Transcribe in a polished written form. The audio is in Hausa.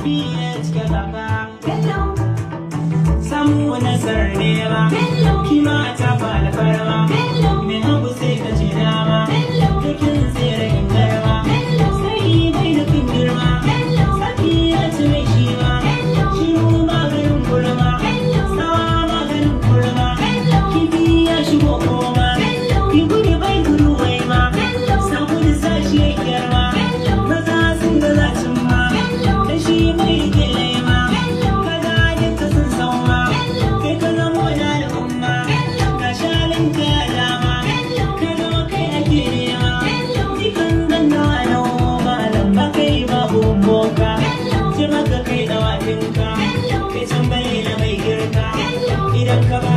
PH ka kaka samu nasarar nema kima ta fara farma mai hagu sai ka ce dama dukin tsere in garma sai bai nufin girma saki ya ci mai shi ma shi mu maganin kurma tsawa maganin kurma kifi ya shigo koma ki gudu bai gudu wai ma sa gudu sashi ya kyarma maza sun ga zacin ma da shi mai gele ma kaza dinka sun sauma kai ka zamo da al'umma ga shalin ka dama ka zo kai ake nema jikan ganda na malam ba kai babu boka ji maka kai dawatinka kai can bai na mai girka idan ka ba